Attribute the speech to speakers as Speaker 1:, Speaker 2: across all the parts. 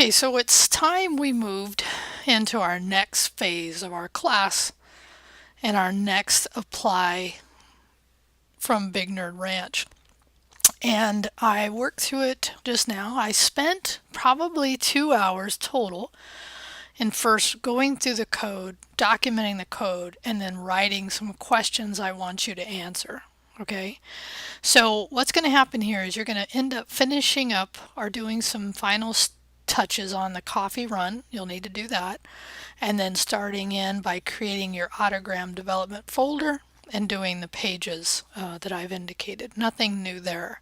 Speaker 1: Okay, so it's time we moved into our next phase of our class and our next apply from Big Nerd Ranch. And I worked through it just now. I spent probably 2 hours total in first going through the code, documenting the code, and then writing some questions I want you to answer. Okay, so what's going to happen here is you're going to end up finishing up or doing some final touches on the coffee run. You'll need to do that. And then starting in by creating your autogram development folder and doing the pages that I've indicated. Nothing new there.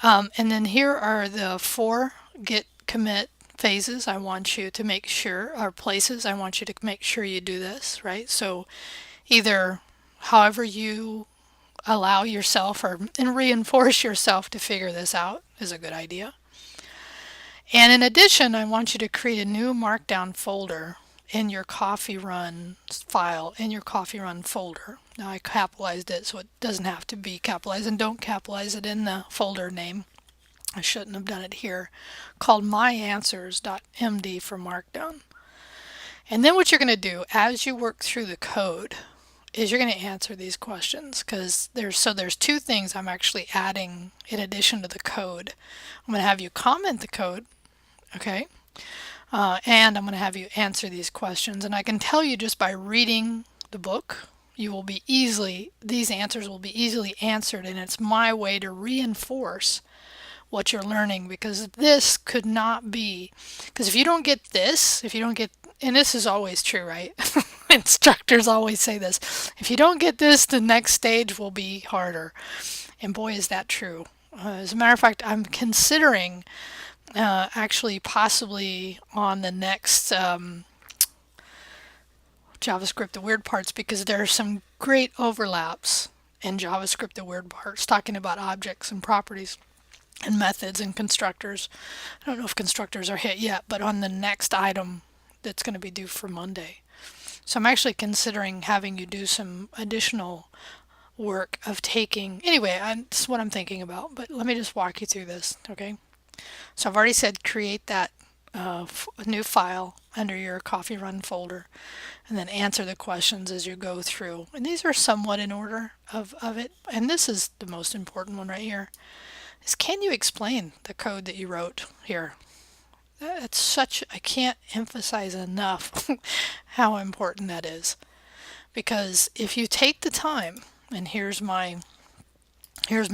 Speaker 1: And then here are the 4 git commit phases I want you to make sure, or places I want you to make sure you do this, right? So either however you allow yourself and reinforce yourself to figure this out is a good idea. And in addition, I want you to create a new markdown folder in your coffee run file, in your coffee run folder. Now I capitalized it so it doesn't have to be capitalized, and don't capitalize it in the folder name. I shouldn't have done it here. Called myanswers.md for markdown. And then what you're going to do as you work through the code is you're going to answer these questions, because there's 2 things I'm actually adding in addition to the code. I'm going to have you comment the code, okay? And I'm going to have you answer these questions. And I can tell you just by reading the book, these answers will be easily answered, and it's my way to reinforce what you're learning, because this could not be, because if you don't get, and this is always true, right? Instructors always say this, if you don't get this, the next stage will be harder. And boy, is that true. As a matter of fact, I'm considering actually possibly on the next JavaScript, the weird parts, because there are some great overlaps in JavaScript, the weird parts, talking about objects and properties and methods and constructors. I don't know if constructors are hit yet, but on the next item that's going to be due for Monday. So I'm actually considering having you do some additional work of taking, anyway, that's what I'm thinking about, but let me just walk you through this, okay? So I've already said create that new file under your coffee run folder, and then answer the questions as you go through. And these are somewhat in order of it, and this is the most important one right here, is can you explain the code that you wrote here? I can't emphasize enough how important that is. Because if you take the time, and here's me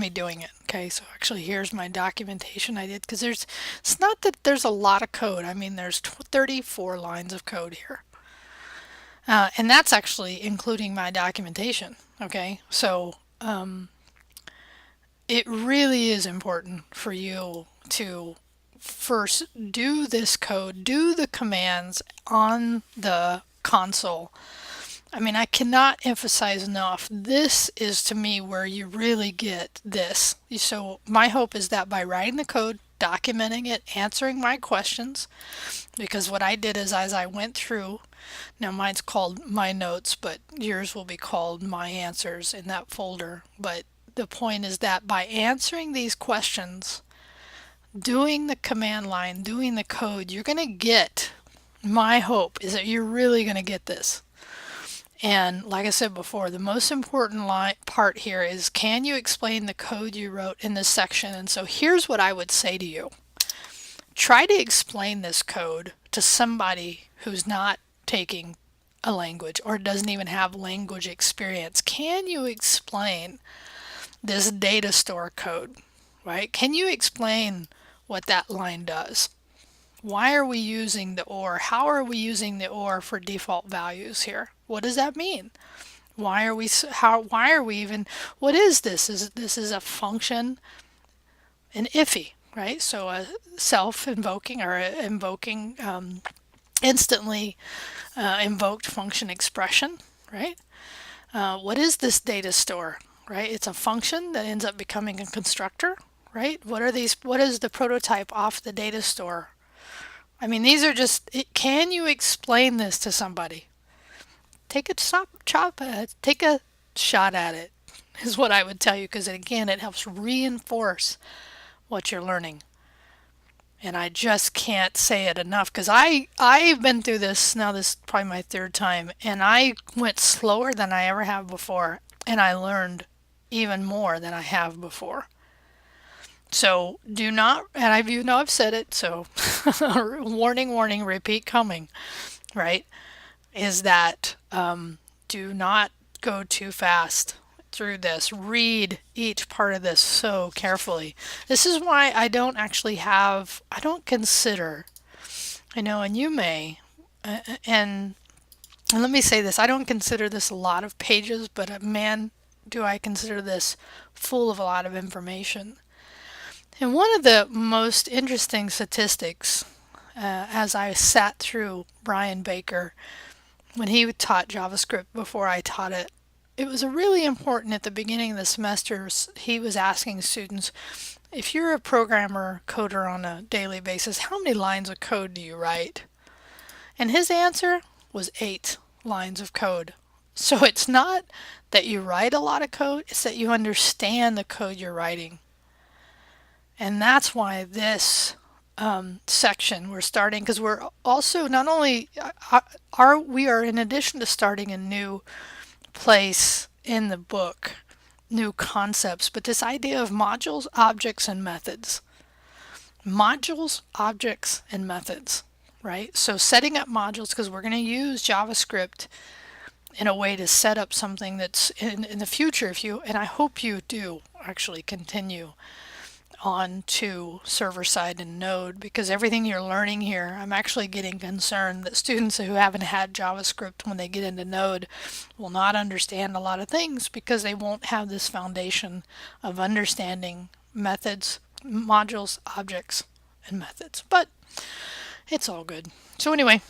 Speaker 1: doing it, okay? So actually here's my documentation I did, because it's not that there's a lot of code. I mean, there's 34 lines of code here. And that's actually including my documentation, okay? So it really is important for you to first do this code, do the commands on the console. I mean, I cannot emphasize enough, this is to me where you really get this. So my hope is that by writing the code, documenting it, answering my questions, because what I did is as I went through, now mine's called my notes, but yours will be called my answers in that folder. But the point is that by answering these questions, doing the command line, doing the code, you're going to get, my hope is that you're really going to get this. And like I said before, the most important part here is, can you explain the code you wrote in this section? And so here's what I would say to you. Try to explain this code to somebody who's not taking a language or doesn't even have language experience. Can you explain this data store code, right? Can you explain what that line does? Why are we using the OR? How are we using the OR for default values here? What does that mean? Why are we even, what is this? This is a function, an iffy, right? So a self-invoking or invoking instantly invoked function expression, right? What is this data store, right? It's a function that ends up becoming a constructor, right? What is the prototype off the data store? I mean, these are just, can you explain this to somebody? Take a shot at it, is what I would tell you, because again, it helps reinforce what you're learning. And I just can't say it enough because I've been through this now. This is probably my third time, and I went slower than I ever have before, and I learned even more than I have before. So do not, and I've said it. So warning, warning, repeat coming. Right? Is that do not go too fast through this. Read each part of this so carefully. This is why I don't consider, I know, and you may, and, and let me say this, I don't consider this a lot of pages, but man, do I consider this full of a lot of information. And one of the most interesting statistics as I sat through Brian Baker when he taught JavaScript before I taught it, it was really important at the beginning of the semester. He was asking students, if you're a programmer, coder on a daily basis, how many lines of code do you write? And his answer was 8 lines of code. So it's not that you write a lot of code, it's that you understand the code you're writing. And that's why this section we're starting, because we're also not only we are, in addition to starting a new place in the book, new concepts, but this idea of modules, objects, and methods. Modules, objects, and methods, right? So setting up modules, because we're going to use JavaScript in a way to set up something that's in the future, and I hope you do actually continue on to server side and Node, because everything you're learning here, I'm actually getting concerned that students who haven't had JavaScript when they get into Node will not understand a lot of things because they won't have this foundation of understanding methods, modules, objects, and methods. But it's all good. So anyway,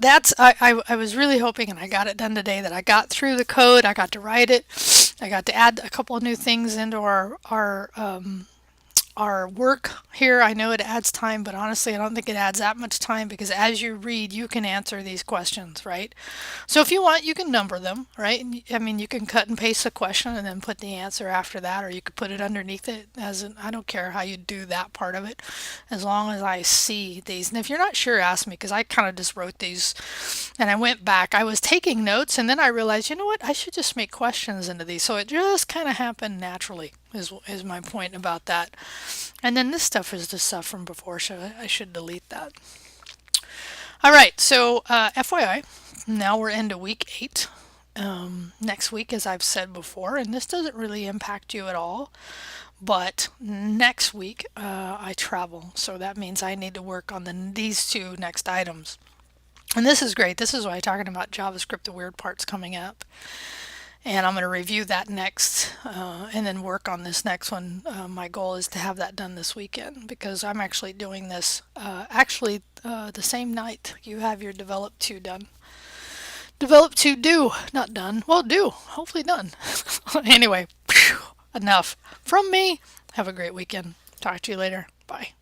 Speaker 1: I was really hoping, and I got it done today, that I got through the code, I got to write it, I got to add a couple of new things into our work here. I know it adds time, but honestly, I don't think it adds that much time because as you read, you can answer these questions, right? So if you want, you can number them, right? I mean, you can cut and paste the question and then put the answer after that, or you could put it underneath it I don't care how you do that part of it, as long as I see these. And if you're not sure, ask me, because I kind of just wrote these and I went back. I was taking notes and then I realized, you know what, I should just make questions into these. So it just kind of happened naturally, is my point about that. And then this stuff is the stuff from before, so I should delete that. All right, so FYI, now we're into week 8. Next week, as I've said before, and this doesn't really impact you at all, but next week I travel, so that means I need to work on these 2 next items. And this is great. This is why I'm talking about JavaScript, the weird parts coming up. And I'm going to review that next and then work on this next one. My goal is to have that done this weekend because I'm actually doing this the same night you have your Develop 2 done. Develop 2 do, not done. Well, do, hopefully done. Anyway, enough from me. Have a great weekend. Talk to you later. Bye.